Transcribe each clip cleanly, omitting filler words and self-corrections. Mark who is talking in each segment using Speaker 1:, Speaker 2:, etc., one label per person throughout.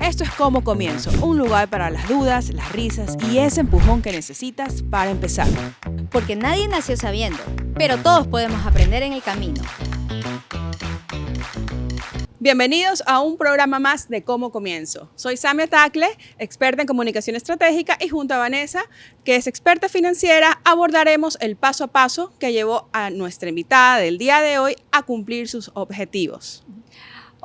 Speaker 1: Esto es Cómo Comienzo, un lugar para las dudas, las risas y ese empujón que necesitas para empezar.
Speaker 2: Porque nadie nació sabiendo, pero todos podemos aprender en el camino.
Speaker 1: Bienvenidos a un programa más de Cómo Comienzo. Soy Samia Tacle, experta en comunicación estratégica, y junto a Vanessa, que es experta financiera, abordaremos el paso a paso que llevó a nuestra invitada del día de hoy a cumplir sus objetivos.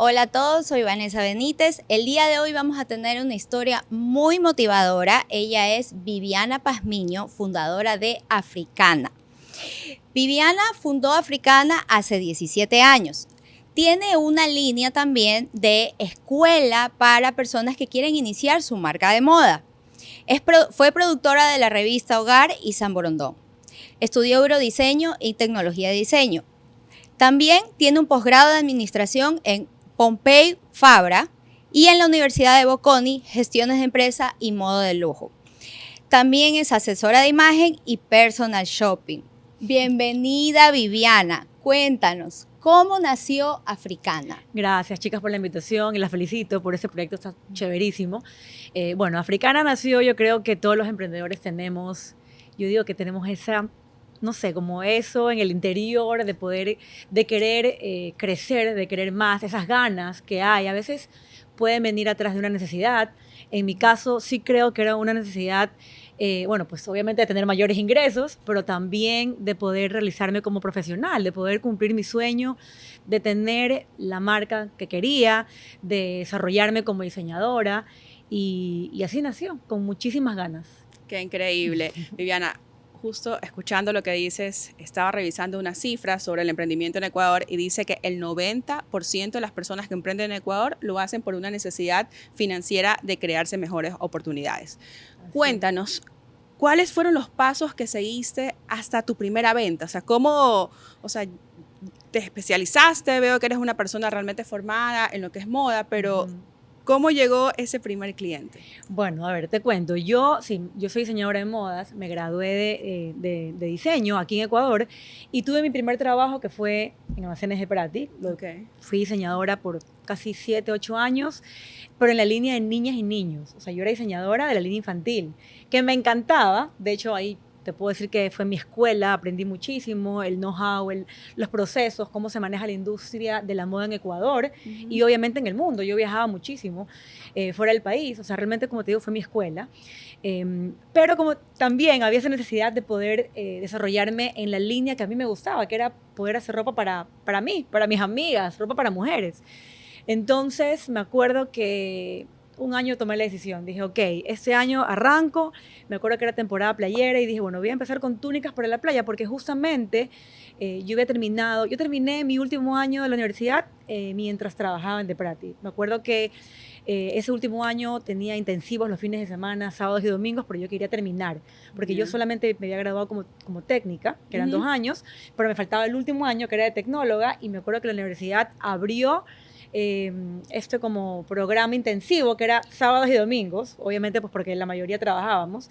Speaker 2: Hola a todos, soy Vanessa Benítez. El día de hoy vamos a tener una historia muy motivadora. Ella es Viviana Pazmiño, fundadora de Africana. Viviana fundó Africana hace 17 años. Tiene una línea también de escuela para personas que quieren iniciar su marca de moda. Fue productora de la revista Hogar y San Borondón. Estudió Eurodiseño y Tecnología de Diseño. También tiene un posgrado de Administración en Pompeu Fabra y en la Universidad de Bocconi, Gestiones de Empresa y Modo de Lujo. También es asesora de imagen y personal shopping. Bienvenida, Viviana. Cuéntanos, ¿cómo nació Africana?
Speaker 3: Gracias, chicas, por la invitación y las felicito por ese proyecto, está chéverísimo. Bueno, Africana nació, yo creo que todos los emprendedores tenemos, yo digo que tenemos esa, no sé, como eso en el interior de poder, de querer crecer, de querer más, esas ganas que hay. A veces pueden venir atrás de una necesidad. En mi caso, sí creo que era una necesidad, pues obviamente de tener mayores ingresos, pero también de poder realizarme como profesional, de poder cumplir mi sueño, de tener la marca que quería, de desarrollarme como diseñadora, y así nació, con muchísimas ganas.
Speaker 1: Qué increíble. Viviana, justo escuchando lo que dices, estaba revisando unas cifras sobre el emprendimiento en Ecuador y dice que el 90% de las personas que emprenden en Ecuador lo hacen por una necesidad financiera de crearse mejores oportunidades. Cuéntanos, ¿cuáles fueron los pasos que seguiste hasta tu primera venta? O sea, ¿cómo, te especializaste? Veo que eres una persona realmente formada en lo que es moda, pero ¿cómo llegó ese primer cliente?
Speaker 3: Bueno, a ver, te cuento. Yo soy diseñadora de modas, me gradué de diseño aquí en Ecuador y tuve mi primer trabajo que fue en Almacenes de Prati. Fui diseñadora por casi 7, 8 años, pero en la línea de niñas y niños. O sea, yo era diseñadora de la línea infantil, que me encantaba. De hecho, ahí te puedo decir que fue mi escuela, aprendí muchísimo, el know-how, los procesos, cómo se maneja la industria de la moda en Ecuador y obviamente en el mundo. Yo viajaba muchísimo fuera del país, o sea, realmente, como te digo, fue mi escuela. Pero como también había esa necesidad de poder desarrollarme en la línea que a mí me gustaba, que era poder hacer ropa para mí, para mis amigas, ropa para mujeres. Entonces, me acuerdo que un año tomé la decisión. Dije, ok, este año arranco. Me acuerdo que era temporada playera y dije, bueno, voy a empezar con túnicas para la playa porque justamente yo terminé mi último año de la universidad mientras trabajaba en De Prati. Me acuerdo que ese último año tenía intensivos los fines de semana, sábados y domingos, pero yo quería terminar porque yo solamente me había graduado como técnica, que eran 2 años, pero me faltaba el último año, que era de tecnóloga, y me acuerdo que la universidad abrió como programa intensivo que era sábados y domingos, obviamente pues porque la mayoría trabajábamos.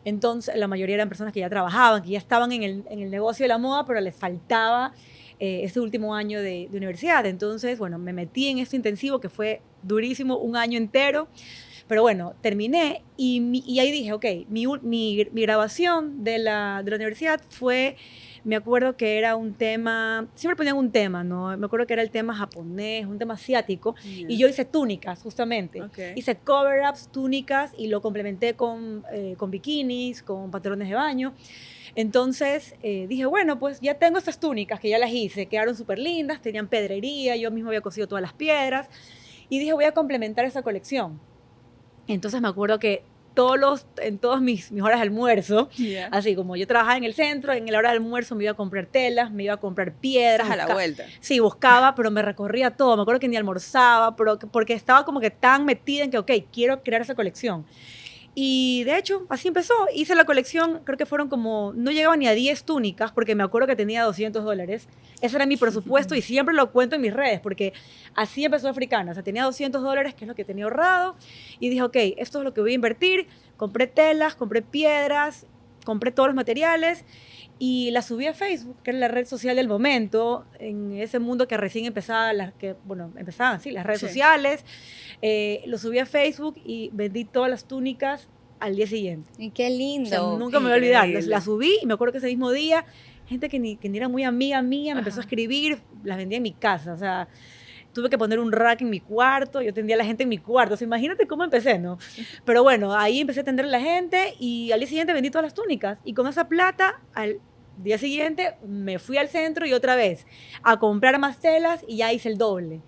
Speaker 3: Entonces la mayoría eran personas que ya trabajaban, que ya estaban en el negocio de la moda, pero les faltaba ese último año de universidad. Entonces, bueno, me metí en este intensivo que fue durísimo, 1 año entero. Pero bueno, terminé y ahí dije, ok, mi graduación de la universidad fue, me acuerdo que era un tema, siempre ponían un tema, ¿no? Me acuerdo que era el tema japonés, un tema asiático, y yo hice túnicas, justamente. Hice cover-ups, túnicas, y lo complementé con bikinis, con pantalones de baño. Entonces dije, bueno, pues ya tengo estas túnicas que ya las hice, quedaron súper lindas, tenían pedrería, yo mismo había cosido todas las piedras, y dije, voy a complementar esa colección. Entonces me acuerdo que en todas mis horas de almuerzo, así como yo trabajaba en el centro, en la hora de almuerzo me iba a comprar telas, me iba a comprar piedras.
Speaker 1: A la vuelta.
Speaker 3: Sí, buscaba, pero me recorría todo. Me acuerdo que ni almorzaba, porque estaba como que tan metida en que, ok, quiero crear esa colección. Y de hecho, así empezó. Hice la colección, creo que fueron como, no llegaba ni a 10 túnicas, porque me acuerdo que tenía $200. Ese era mi presupuesto y siempre lo cuento en mis redes, porque así empezó Africana. O sea, tenía $200, que es lo que tenía ahorrado, y dije, ok, esto es lo que voy a invertir. Compré telas, compré piedras, compré todos los materiales y la subí a Facebook, que era la red social del momento, en ese mundo que recién empezaba, empezaban, sí, las redes sociales. Lo subí a Facebook y vendí todas las túnicas al día siguiente.
Speaker 2: Y qué lindo.
Speaker 3: O sea, nunca me voy a olvidar. La subí y me acuerdo que ese mismo día, gente que ni era muy amiga mía, me empezó a escribir, las vendía en mi casa, o sea, tuve que poner un rack en mi cuarto, yo atendía a la gente en mi cuarto, o sea, imagínate cómo empecé, ¿no? Pero bueno, ahí empecé a atender a la gente y al día siguiente vendí todas las túnicas y con esa plata, al día siguiente me fui al centro y otra vez a comprar más telas y ya hice el doble.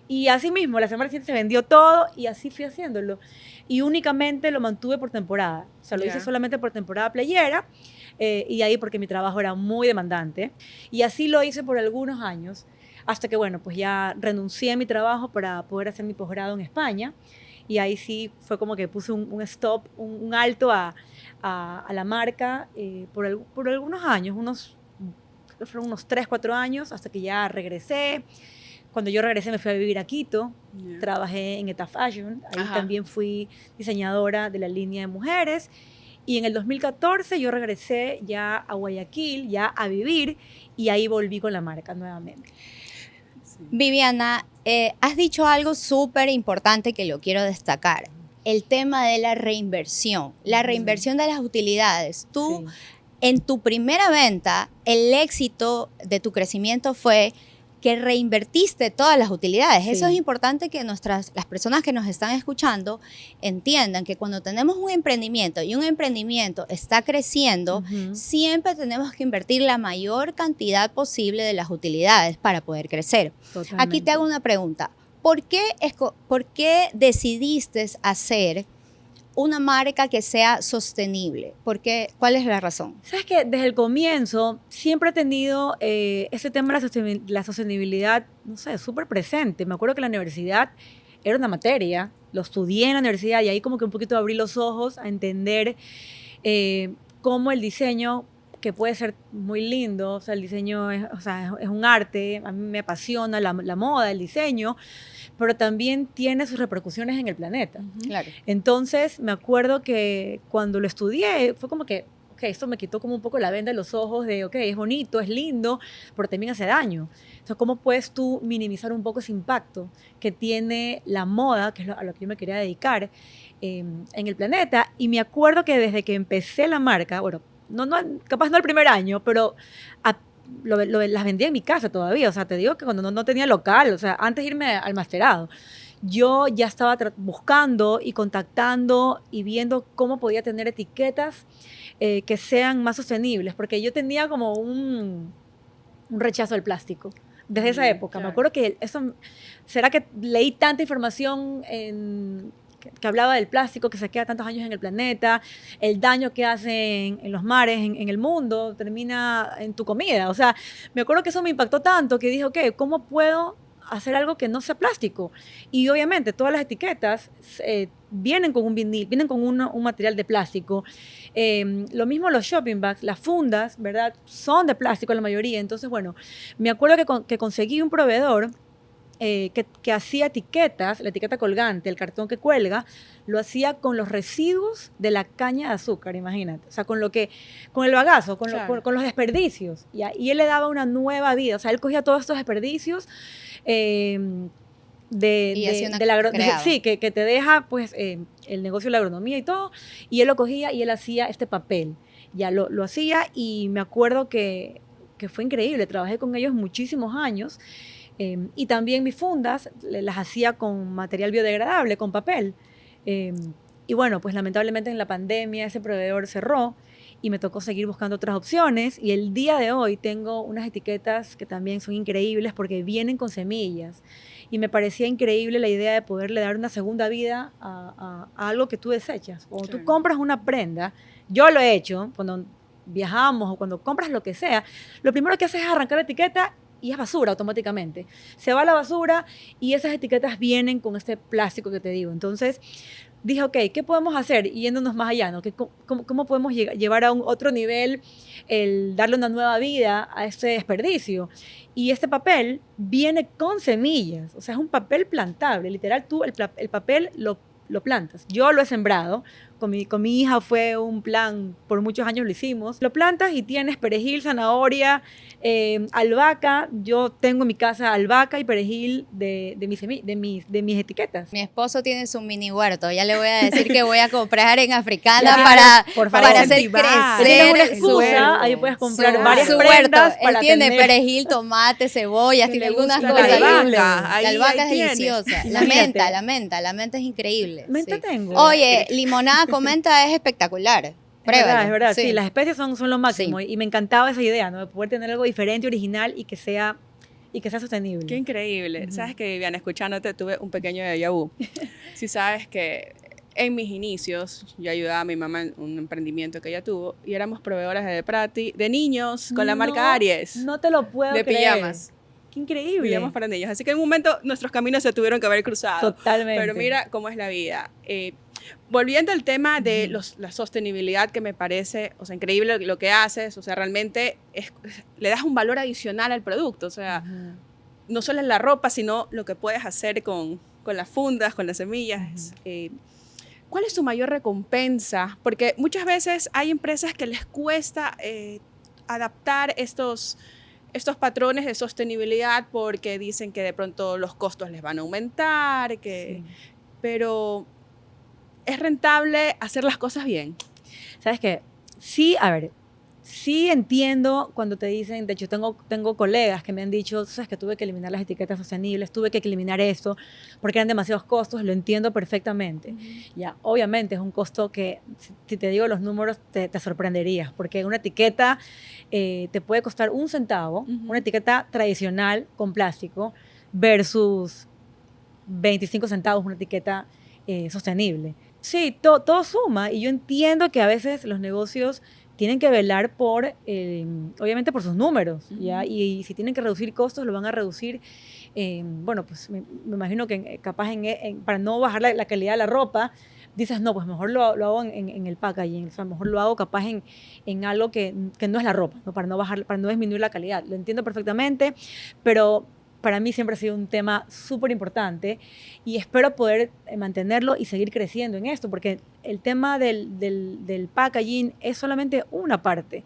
Speaker 3: Y así mismo, la semana siguiente se vendió todo y así fui haciéndolo. Y únicamente lo mantuve por temporada. O sea, lo hice solamente por temporada playera y ahí porque mi trabajo era muy demandante. Y así lo hice por algunos años hasta que, bueno, pues ya renuncié a mi trabajo para poder hacer mi posgrado en España. Y ahí sí fue como que puse un stop, un alto a la marca por algunos años, fueron unos 3, 4 años, hasta que ya regresé. Cuando yo regresé me fui a vivir a Quito, trabajé en Eta Fashion, ahí también fui diseñadora de la línea de mujeres. Y en el 2014 yo regresé ya a Guayaquil, ya a vivir, y ahí volví con la marca nuevamente.
Speaker 2: Viviana, has dicho algo súper importante que lo quiero destacar. El tema de la reinversión. La reinversión de las utilidades. Tú, en tu primera venta, el éxito de tu crecimiento fue que reinvertiste todas las utilidades. Sí. Eso es importante que las personas que nos están escuchando entiendan que cuando tenemos un emprendimiento y un emprendimiento está creciendo, siempre tenemos que invertir la mayor cantidad posible de las utilidades para poder crecer. Totalmente. Aquí te hago una pregunta. ¿Por qué decidiste hacer una marca que sea sostenible? ¿Cuál es la razón?
Speaker 3: Sabes que desde el comienzo siempre he tenido ese tema de la sostenibilidad, no sé, súper presente. Me acuerdo que la universidad era una materia, lo estudié en la universidad y ahí como que un poquito abrí los ojos a entender cómo el diseño, que puede ser muy lindo, o sea, el diseño es un arte, a mí me apasiona la moda, el diseño, pero también tiene sus repercusiones en el planeta.
Speaker 2: Claro.
Speaker 3: Entonces, me acuerdo que cuando lo estudié, fue como que, esto me quitó como un poco la venda de los ojos de, es bonito, es lindo, pero también hace daño. Entonces, ¿cómo puedes tú minimizar un poco ese impacto que tiene la moda, que es a lo que yo me quería dedicar, en el planeta? Y me acuerdo que desde que empecé la marca, bueno, capaz no el primer año, pero las vendía en mi casa todavía. O sea, te digo que cuando no tenía local, o sea, antes de irme al masterado, yo ya estaba buscando y contactando y viendo cómo podía tener etiquetas que sean más sostenibles, porque yo tenía como un rechazo al plástico. Desde esa época, claro. Me acuerdo que ¿será que leí tanta información que hablaba del plástico que se queda tantos años en el planeta, el daño que hace en los mares, en el mundo, termina en tu comida? O sea, me acuerdo que eso me impactó tanto que dije, ¿cómo puedo hacer algo que no sea plástico? Y obviamente todas las etiquetas vienen con un vinil, vienen con un material de plástico. Lo mismo los shopping bags, las fundas, ¿verdad? Son de plástico la mayoría. Entonces, bueno, me acuerdo que conseguí un proveedor que hacía etiquetas, la etiqueta colgante, el cartón que cuelga, lo hacía con los residuos de la caña de azúcar, imagínate. O sea, con el bagazo, con los desperdicios. Y él le daba una nueva vida. O sea, él cogía todos estos desperdicios sí, que te deja pues el negocio de la agronomía y todo, y él lo cogía y él hacía este papel. Ya lo hacía y me acuerdo que fue increíble. Trabajé con ellos muchísimos años. Y también mis fundas las hacía con material biodegradable, con papel. Y bueno, pues lamentablemente en la pandemia ese proveedor cerró y me tocó seguir buscando otras opciones. Y el día de hoy tengo unas etiquetas que también son increíbles porque vienen con semillas. Y me parecía increíble la idea de poderle dar una segunda vida a algo que tú desechas. Cuando tú compras una prenda, yo lo he hecho, cuando viajamos o cuando compras lo que sea, lo primero que haces es arrancar la etiqueta y es basura automáticamente. Se va a la basura y esas etiquetas vienen con este plástico que te digo. Entonces dije, ¿qué podemos hacer? Y yéndonos más allá, ¿no? ¿Cómo podemos llevar a un otro nivel, darle una nueva vida a este desperdicio? Y este papel viene con semillas, o sea, es un papel plantable. Literal, tú el papel lo lo plantas. Yo lo he sembrado. Con mi hija fue un plan, por muchos años lo hicimos. Lo plantas y tienes perejil, zanahoria, albahaca. Yo tengo en mi casa albahaca y perejil de mis etiquetas.
Speaker 2: Mi esposo tiene su mini huerto. Ya le voy a decir que voy a comprar en Africana
Speaker 3: por favor,
Speaker 2: para hacer
Speaker 1: incentivar.
Speaker 2: crecer
Speaker 3: Tienes una
Speaker 1: su
Speaker 3: excusa,
Speaker 1: huerto.
Speaker 3: ahí puedes comprar
Speaker 2: su
Speaker 3: varias
Speaker 2: huerto.
Speaker 3: prendas
Speaker 2: Él
Speaker 3: para
Speaker 2: tiene
Speaker 3: tener.
Speaker 2: perejil, tomate, cebollas,
Speaker 1: Que
Speaker 2: tiene
Speaker 1: le
Speaker 2: algunas
Speaker 1: gusta
Speaker 2: cosas.
Speaker 1: la
Speaker 3: Increíble.
Speaker 1: albahaca.
Speaker 2: La albahaca es
Speaker 1: tienes.
Speaker 2: deliciosa.
Speaker 3: Imagínate.
Speaker 2: La menta es increíble.
Speaker 3: Menta
Speaker 2: sí.
Speaker 3: tengo.
Speaker 2: Oye, limonada con menta es espectacular. Pruébalo.
Speaker 3: Es verdad, sí, las especies son lo máximo y me encantaba esa idea, ¿no? De poder tener algo diferente, original y que sea sostenible.
Speaker 1: Qué increíble. Sabes que, Viviana, escuchándote tuve un pequeño déjà vu. Sí, sabes que en mis inicios yo ayudaba a mi mamá en un emprendimiento que ella tuvo y éramos proveedoras de Prati, de niños con la marca Aries.
Speaker 3: No te lo puedo
Speaker 1: de
Speaker 3: creer.
Speaker 1: pijamas.
Speaker 3: Qué increíble.
Speaker 1: Pijamas para niños. Así que en un momento nuestros caminos se tuvieron que haber cruzado.
Speaker 3: Totalmente.
Speaker 1: Pero mira cómo es la vida. Volviendo al tema de la sostenibilidad, que me parece, o sea, increíble lo que haces, o sea, realmente le das un valor adicional al producto, o sea, no solo en la ropa, sino lo que puedes hacer con las fundas, con las semillas. ¿Cuál es tu mayor recompensa? Porque muchas veces hay empresas que les cuesta adaptar estos patrones de sostenibilidad porque dicen que de pronto los costos les van a aumentar, pero ¿es rentable hacer las cosas bien?
Speaker 3: ¿Sabes qué? Sí, a ver, sí entiendo cuando te dicen, de hecho tengo colegas que me han dicho, sabes que tuve que eliminar las etiquetas sostenibles, tuve que eliminar esto porque eran demasiados costos, lo entiendo perfectamente. Ya, obviamente es un costo que, si te digo los números, te sorprenderías, porque una etiqueta te puede costar 1 centavo, una etiqueta tradicional con plástico, versus 25 centavos una etiqueta sostenible. Sí, todo suma y yo entiendo que a veces los negocios tienen que velar por, obviamente por sus números, ¿ya? Y si tienen que reducir costos, lo van a reducir. Bueno, pues me imagino que capaz para no bajar la calidad de la ropa, dices, no, pues mejor lo hago en el packaging, o sea, mejor lo hago capaz en algo que no es la ropa, ¿no? Para no disminuir la calidad. Lo entiendo perfectamente, pero para mí siempre ha sido un tema súper importante y espero poder mantenerlo y seguir creciendo en esto, porque el tema del packaging es solamente una parte.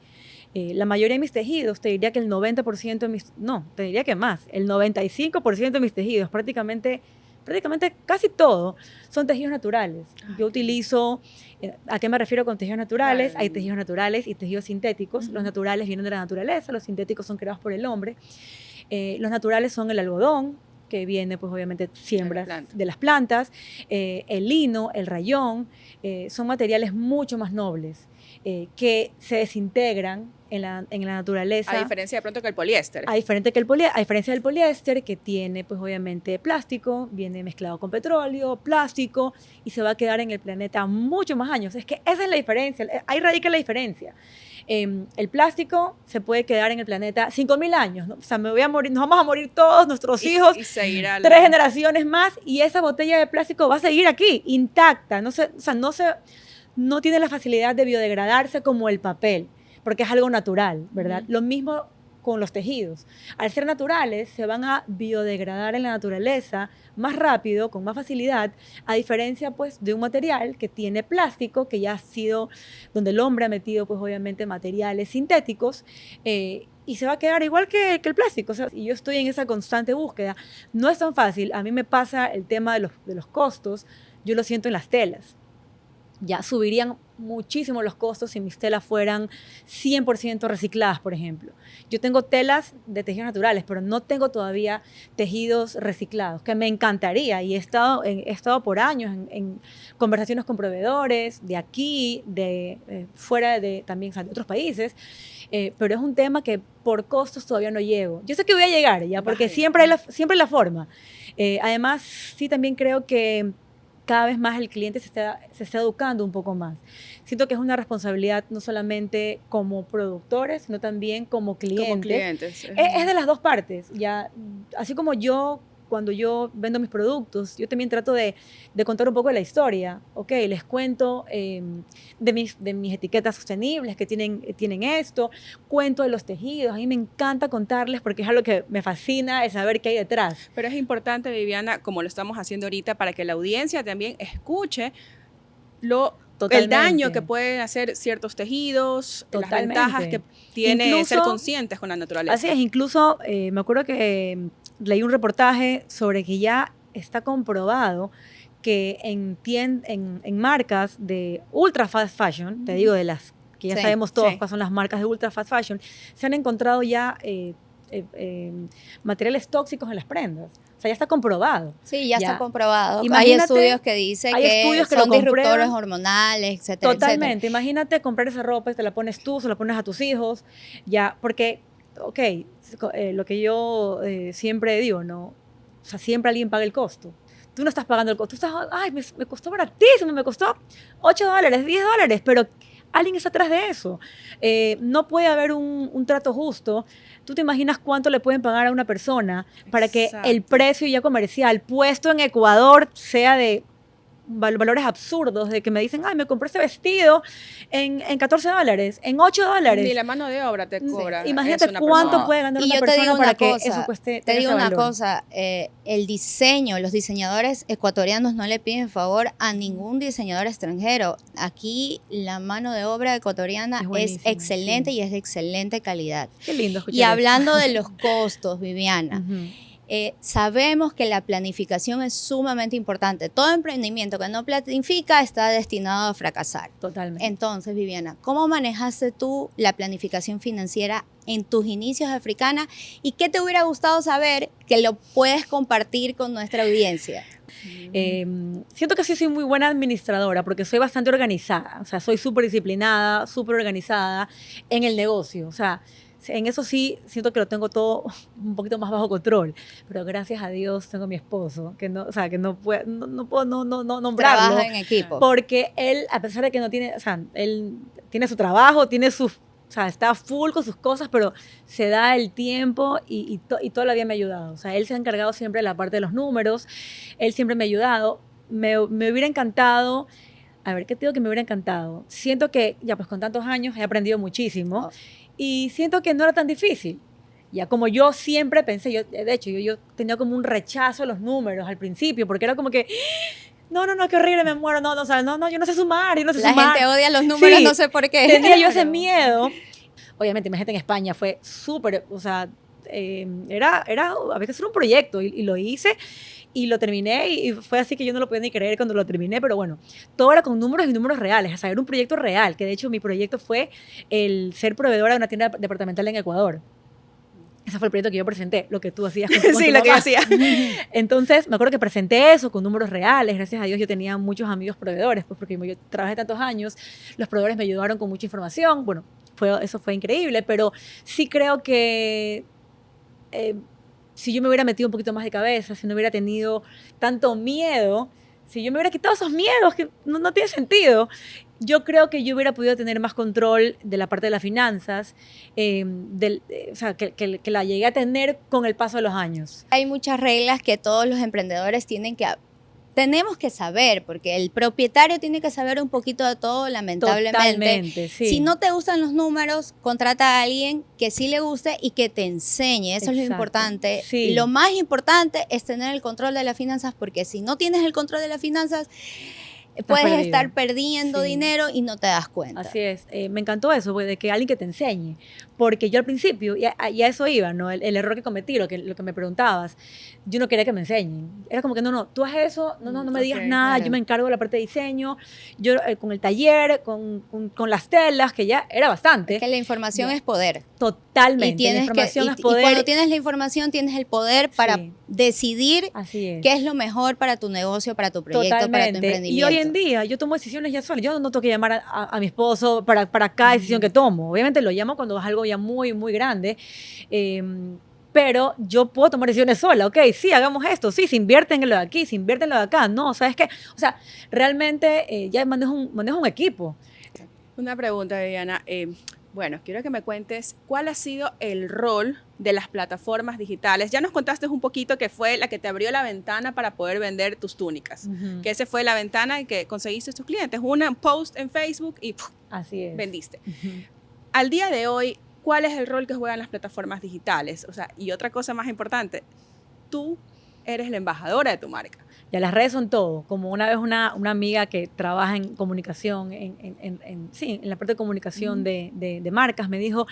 Speaker 3: La mayoría de mis tejidos, te diría que el 90% te diría que más, el 95% de mis tejidos, prácticamente casi todo, son tejidos naturales. Yo utilizo, ¿a qué me refiero con tejidos naturales? Hay tejidos naturales y tejidos sintéticos. Los naturales vienen de la naturaleza, los sintéticos son creados por el hombre. Los naturales son el algodón, que viene pues obviamente siembras de las plantas, el lino, el rayón, son materiales mucho más nobles que se desintegran en la naturaleza.
Speaker 1: A diferencia de pronto que el poliéster.
Speaker 3: A diferencia del poliéster, que tiene pues obviamente plástico, viene mezclado con petróleo, plástico, y se va a quedar en el planeta muchos más años. Es que esa es la diferencia, ahí radica la diferencia. El plástico se puede quedar en el planeta 5.000 años, ¿no? O sea, nos vamos a morir todos nuestros hijos,
Speaker 1: y 3
Speaker 3: generaciones más, y esa botella de plástico va a seguir aquí, intacta. No tiene la facilidad de biodegradarse como el papel, porque es algo natural, ¿verdad? Lo mismo con los tejidos. Al ser naturales, se van a biodegradar en la naturaleza más rápido, con más facilidad, a diferencia pues de un material que tiene plástico, que ya ha sido, donde el hombre ha metido pues obviamente materiales sintéticos, y se va a quedar igual que el plástico. O sea, y yo estoy en esa constante búsqueda. No es tan fácil. A mí me pasa el tema de los costos, yo lo siento en las telas. Ya subirían muchísimo los costos si mis telas fueran 100% recicladas, por ejemplo. Yo tengo telas de tejidos naturales, pero no tengo todavía tejidos reciclados, que me encantaría, y he estado por años en conversaciones con proveedores de aquí, fuera también de otros países, pero es un tema que por costos todavía no llego. Yo sé que voy a llegar ya, porque siempre hay la forma. Además, sí también creo que cada vez más el cliente se está educando un poco más. Siento que es una responsabilidad no solamente como productores, sino también como clientes.
Speaker 1: Como clientes.
Speaker 3: Es de las dos partes. Ya, así como yo cuando yo vendo mis productos, yo también trato de contar un poco de la historia. Ok, les cuento de mis etiquetas sostenibles que tienen esto, cuento de los tejidos. A mí me encanta contarles porque es algo que me fascina, el saber qué hay detrás.
Speaker 1: Pero es importante, Viviana, como lo estamos haciendo ahorita, para que la audiencia también escuche el daño que pueden hacer ciertos tejidos, las ventajas que tiene incluso, ser conscientes con la naturaleza.
Speaker 3: Así es, incluso me acuerdo que leí un reportaje sobre que ya está comprobado que en marcas de ultra fast fashion, te digo de las que ya sabemos todos cuáles son las marcas de ultra fast fashion, se han encontrado ya materiales tóxicos en las prendas. O sea, ya está comprobado.
Speaker 2: Sí, ya está comprobado. Hay estudios que dicen que son disruptores hormonales, etcétera.
Speaker 3: Totalmente.
Speaker 2: Etcétera.
Speaker 3: Imagínate comprar esa ropa y te la pones tú, se la pones a tus hijos, ya, porque, lo que yo siempre digo, ¿no? O sea, siempre alguien paga el costo. Tú no estás pagando el costo. Tú estás, ay, me costó baratísimo, me costó $8, $10, pero alguien está atrás de eso. No puede haber un trato justo. ¿Tú te imaginas cuánto le pueden pagar a una persona para que el precio ya comercial puesto en Ecuador sea de valores absurdos, de que me dicen, ay, me compré este vestido en $14, en $8?
Speaker 1: Ni la mano de obra te cobra.
Speaker 3: Imagínate cuánto puede ganar una persona para que eso cueste.
Speaker 2: Te digo una cosa, el diseño, los diseñadores ecuatorianos no le piden favor a ningún diseñador extranjero. Aquí la mano de obra ecuatoriana es excelente y es de excelente calidad.
Speaker 3: Qué lindo escuchar
Speaker 2: Y hablando de los costos, Viviana, sabemos que la planificación es sumamente importante. Todo emprendimiento que no planifica está destinado a fracasar.
Speaker 3: Totalmente.
Speaker 2: Entonces, Viviana, ¿cómo manejaste tú la planificación financiera en tus inicios de Africana? ¿Y qué te hubiera gustado saber que lo puedes compartir con nuestra audiencia?
Speaker 3: Siento que sí soy muy buena administradora porque soy bastante organizada. O sea, soy súper disciplinada, súper organizada en el negocio. O sea, en eso sí siento que lo tengo todo un poquito más bajo control, pero gracias a Dios tengo a mi esposo que no puedo nombrarlo.
Speaker 2: Trabaja en equipo.
Speaker 3: Porque él, a pesar de que no tiene, o sea, él tiene su trabajo, o sea, está full con sus cosas, pero se da el tiempo y toda la vida me ha ayudado. O sea, él se ha encargado siempre de la parte de los números, él siempre me ha ayudado. Me hubiera encantado, a ver, ¿qué te digo que me hubiera encantado? Siento que ya pues con tantos años he aprendido muchísimo. Y siento que no era tan difícil. Ya como yo siempre pensé, de hecho, yo tenía como un rechazo a los números al principio, porque era como que, no, qué horrible, me muero, no, yo no sé sumar, yo no sé
Speaker 2: sumar. La gente odia los números, sí, no sé por qué.
Speaker 3: Tenía yo ese miedo. Obviamente, imagínate, en España fue súper, o sea, había que hacer un proyecto y lo hice. Y lo terminé y fue así que yo no lo podía ni creer cuando lo terminé, pero bueno, todo era con números y números reales, o sea, era un proyecto real, que de hecho mi proyecto fue el ser proveedora de una tienda departamental en Ecuador. Ese fue el proyecto que yo presenté, lo que tú hacías con
Speaker 1: sí,
Speaker 3: tu
Speaker 1: lo
Speaker 3: mamá.
Speaker 1: que yo hacía.
Speaker 3: Entonces, me acuerdo que presenté eso con números reales, gracias a Dios yo tenía muchos amigos proveedores, pues porque yo trabajé tantos años, los proveedores me ayudaron con mucha información, bueno, eso fue increíble, pero sí creo que si yo me hubiera metido un poquito más de cabeza, si no hubiera tenido tanto miedo, si yo me hubiera quitado esos miedos que no tiene sentido, yo creo que yo hubiera podido tener más control de la parte de las finanzas, o sea, que la llegué a tener con el paso de los años.
Speaker 2: Hay muchas reglas que todos los emprendedores tenemos que saber, porque el propietario tiene que saber un poquito de todo, lamentablemente.
Speaker 3: Totalmente, sí.
Speaker 2: Si no te gustan los números, contrata a alguien que sí le guste y que te enseñe. Eso es lo importante.
Speaker 3: Sí.
Speaker 2: Lo más importante es tener el control de las finanzas, porque si no tienes el control de las finanzas, puedes estar perdiendo dinero y no te das cuenta.
Speaker 3: Así es. Me encantó eso, de que alguien que te enseñe. Porque yo al principio, y a eso iba, ¿no? El error que cometí, lo que me preguntabas, yo no quería que me enseñen. Era como que, no, tú haz eso, no me digas nada, claro. Yo me encargo de la parte de diseño, yo con el taller, con las telas, que ya era bastante.
Speaker 2: Es que la información es poder.
Speaker 3: Totalmente, la información es poder.
Speaker 2: Y cuando tienes la información, tienes el poder para decidir qué es lo mejor para tu negocio, para tu proyecto, para tu emprendimiento.
Speaker 3: Y hoy en día, yo tomo decisiones ya sola. Yo no tengo que llamar a mi esposo para cada decisión que tomo. Obviamente lo llamo cuando es algo ya muy, muy grande. Pero yo puedo tomar decisiones sola. Ok, sí, hagamos esto. Sí, se invierte en lo de aquí, se invierte en lo de acá. No, ¿sabes qué? O sea, realmente ya manejo un equipo.
Speaker 1: Una pregunta, Viviana. Bueno, quiero que me cuentes cuál ha sido el rol de las plataformas digitales. Ya nos contaste un poquito que fue la que te abrió la ventana para poder vender tus túnicas, que esa fue la ventana en que conseguiste tus clientes. Un post en Facebook y ¡puf!
Speaker 3: Así es.
Speaker 1: Vendiste. Al día de hoy, ¿cuál es el rol que juegan las plataformas digitales? O sea, y otra cosa más importante, tú eres la embajadora de tu marca.
Speaker 3: Ya las redes son todo. Como una vez una amiga que trabaja en comunicación, sí, en la parte de comunicación de marcas, me dijo,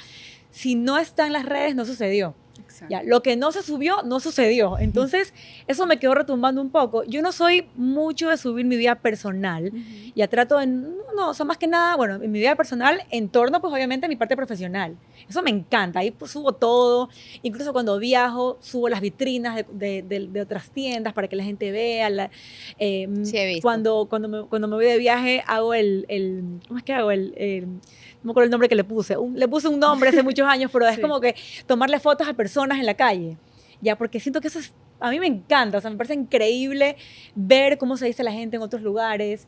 Speaker 3: si no está en las redes, no sucedió.
Speaker 1: Exacto.
Speaker 3: Ya, lo que no se subió, no sucedió. Entonces, eso me quedó retumbando un poco. Yo no soy mucho de subir mi vida personal. Ya trato de, no, o sea, más que nada, bueno, en mi vida personal, en torno, pues, obviamente, a mi parte profesional. Eso me encanta. Ahí pues, subo todo. Incluso cuando viajo, subo las vitrinas de otras tiendas para que la gente vea.
Speaker 2: Sí, he visto.
Speaker 3: Cuando me voy de viaje, hago ¿cómo es que hago? No me acuerdo el nombre que le puse. Le puse un nombre hace muchos años, pero es como que tomarle fotos a personas en la calle. Ya, porque siento que eso a mí me encanta, o sea, me parece increíble ver cómo se dice la gente en otros lugares,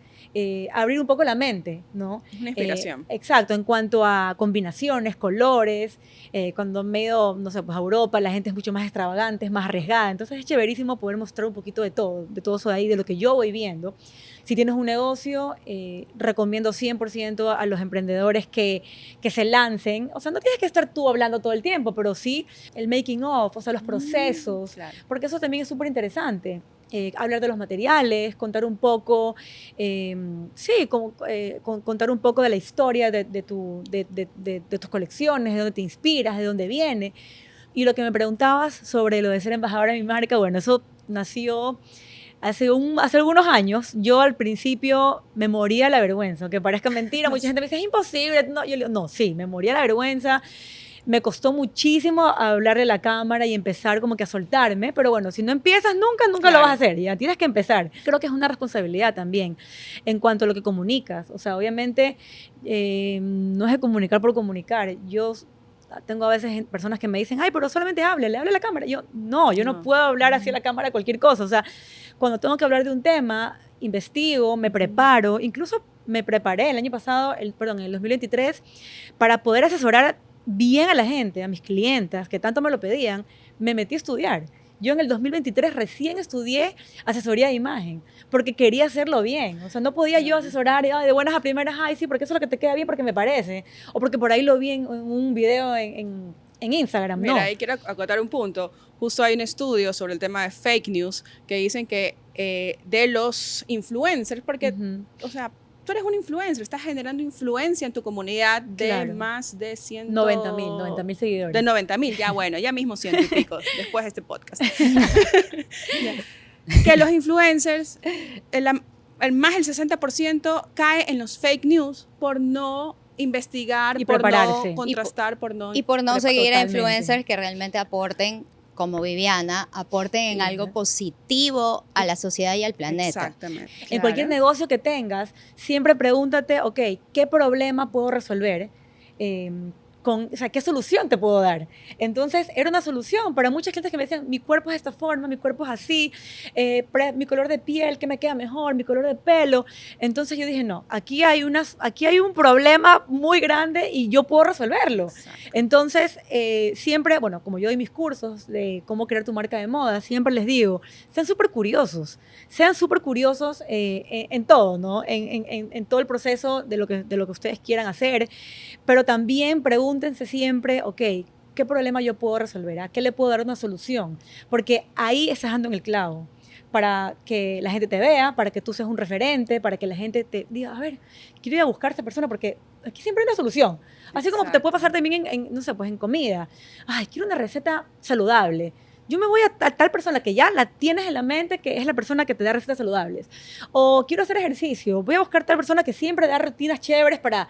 Speaker 3: abrir un poco la mente, ¿no?
Speaker 1: Una inspiración.
Speaker 3: Exacto, en cuanto a combinaciones, colores, cuando me he ido, no sé, pues a Europa, la gente es mucho más extravagante, es más arriesgada, entonces es chéverísimo poder mostrar un poquito de todo eso de ahí, de lo que yo voy viendo. Si tienes un negocio, recomiendo 100% a los emprendedores que se lancen. O sea, no tienes que estar tú hablando todo el tiempo, pero sí el making of, o sea, los procesos,
Speaker 1: claro.
Speaker 3: porque eso también es súper interesante. Hablar de los materiales, contar un poco, contar un poco de la historia de tus colecciones, de dónde te inspiras, de dónde viene. Y lo que me preguntabas sobre lo de ser embajadora de mi marca, bueno, eso nació hace algunos años. Yo al principio me moría de la vergüenza, aunque parezca mentira, mucha gente me dice, es imposible. No, yo le digo, no, sí, me moría de la vergüenza. Me costó muchísimo hablarle a la cámara y empezar como que a soltarme, pero bueno, si no empiezas nunca
Speaker 1: Claro.
Speaker 3: lo vas a hacer, ya tienes que empezar. Creo que es una responsabilidad también en cuanto a lo que comunicas. O sea, obviamente no es de comunicar por comunicar. Yo tengo a veces personas que me dicen, ay, pero solamente hable a la cámara. Yo no puedo hablar así a la cámara cualquier cosa. O sea, cuando tengo que hablar de un tema, investigo, me preparo, incluso me preparé el año pasado, en el 2023, para poder asesorar bien a la gente, a mis clientas, que tanto me lo pedían, me metí a estudiar. Yo en el 2023 recién estudié asesoría de imagen, porque quería hacerlo bien. O sea, no podía yo asesorar de buenas a primeras, ay, sí, porque eso es lo que te queda bien, porque me parece. O porque por ahí lo vi en un video en Instagram,
Speaker 1: Mira,
Speaker 3: no.
Speaker 1: ahí quiero acotar un punto. Justo hay un estudio sobre el tema de fake news que dicen que de los influencers, porque, o sea, tú eres un influencer, estás generando influencia en tu comunidad de más de
Speaker 3: 90,000 seguidores.
Speaker 1: De 90,000, ya bueno, ya mismo 100 y pico, después de este podcast. Que los influencers, más del 60% cae en los fake news por no investigar,
Speaker 3: Y
Speaker 1: por
Speaker 3: prepararse.
Speaker 1: no contrastar, por no
Speaker 2: seguir a
Speaker 3: Totalmente.
Speaker 2: influencers que realmente aporten, como Viviana, aporten en algo positivo a la sociedad y al planeta.
Speaker 1: Exactamente.
Speaker 3: En cualquier negocio que tengas, siempre pregúntate, ok, ¿qué problema puedo resolver? O sea, ¿qué solución te puedo dar? Entonces, era una solución para muchas clientes que me decían, mi cuerpo es de esta forma, mi cuerpo es así, mi color de piel, ¿qué me queda mejor? Mi color de pelo. Entonces yo dije, no, aquí hay un problema muy grande y yo puedo resolverlo.
Speaker 1: Exacto.
Speaker 3: Entonces, siempre, bueno, como yo doy mis cursos de cómo crear tu marca de moda, siempre les digo, sean súper curiosos en todo, ¿no? En todo el proceso de lo que ustedes quieran hacer, pero también pregúntense siempre, ok, ¿qué problema yo puedo resolver? ¿A qué le puedo dar una solución? Porque ahí estás dando en el clavo, para que la gente te vea, para que tú seas un referente, para que la gente te diga, a ver, quiero ir a buscar a esta persona porque aquí siempre hay una solución. Así como te puede pasar también no sé, pues en comida. Ay, quiero una receta saludable. Yo me voy a tal persona que ya la tienes en la mente, que es la persona que te da recetas saludables. O quiero hacer ejercicio. Voy a buscar tal persona que siempre da rutinas chéveres para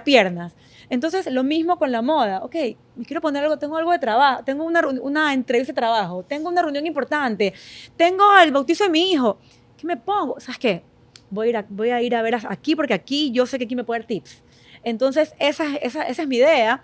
Speaker 3: piernas. Entonces, lo mismo con la moda. Ok, me quiero poner algo, tengo algo de trabajo, tengo una entrevista de trabajo, tengo una reunión importante, tengo el bautizo de mi hijo. ¿Qué me pongo? ¿Sabes qué? Voy a ir a ver aquí porque aquí yo sé que aquí me puede dar tips. Entonces, esa es mi idea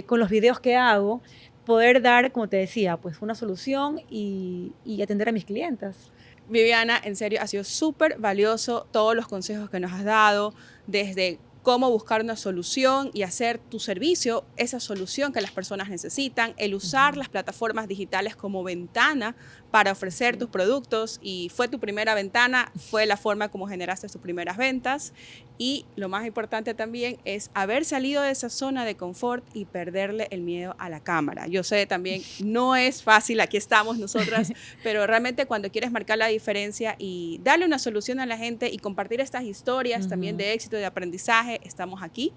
Speaker 3: con los videos que hago, poder dar, como te decía, pues una solución y atender a mis clientas.
Speaker 1: Viviana, en serio, ha sido súper valioso todos los consejos que nos has dado, desde cómo buscar una solución y hacer tu servicio esa solución que las personas necesitan, el usar las plataformas digitales como ventana para ofrecer tus productos, y fue tu primera ventana, fue la forma como generaste tus primeras ventas, y lo más importante también es haber salido de esa zona de confort y perderle el miedo a la cámara. Yo sé también, no es fácil, aquí estamos nosotras, pero realmente cuando quieres marcar la diferencia y darle una solución a la gente y compartir estas historias también de éxito, de aprendizaje, estamos aquí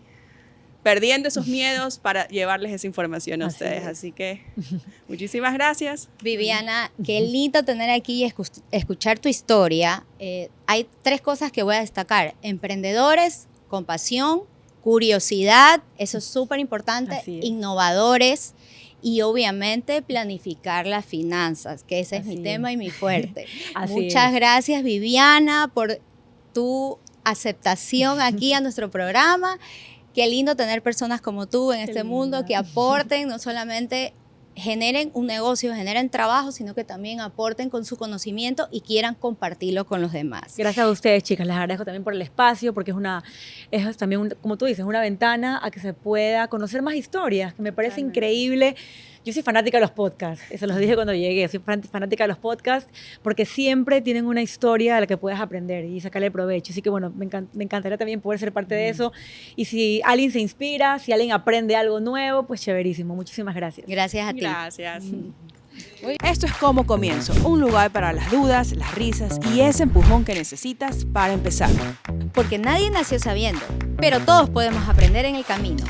Speaker 1: perdiendo esos miedos para llevarles esa información a ustedes. Así que muchísimas gracias.
Speaker 2: Viviana, qué lindo tener aquí y escuchar tu historia. Hay 3 cosas que voy a destacar: emprendedores, compasión, curiosidad, eso es súper importante, innovadores y obviamente planificar las finanzas, que ese es mi tema y mi fuerte. Muchas gracias, Viviana, por tu aceptación aquí a nuestro programa. Qué lindo tener personas como tú en este mundo que aporten, no solamente generen un negocio, generen trabajo, sino que también aporten con su conocimiento y quieran compartirlo con los demás.
Speaker 3: Gracias a ustedes, chicas. Les agradezco también por el espacio, porque es también, como tú dices, una ventana a que se pueda conocer más historias, que me parece increíble. Yo soy fanática de los podcasts, eso los dije cuando llegué, soy fanática de los podcasts porque siempre tienen una historia de la que puedes aprender y sacarle provecho. Así que bueno, me encantaría también poder ser parte de eso. Y si alguien se inspira, si alguien aprende algo nuevo, pues chéverísimo. Muchísimas gracias.
Speaker 2: Gracias a ti.
Speaker 1: Gracias. Esto es Como Comienzo, un lugar para las dudas, las risas y ese empujón que necesitas para empezar.
Speaker 2: Porque nadie nació sabiendo, pero todos podemos aprender en el camino.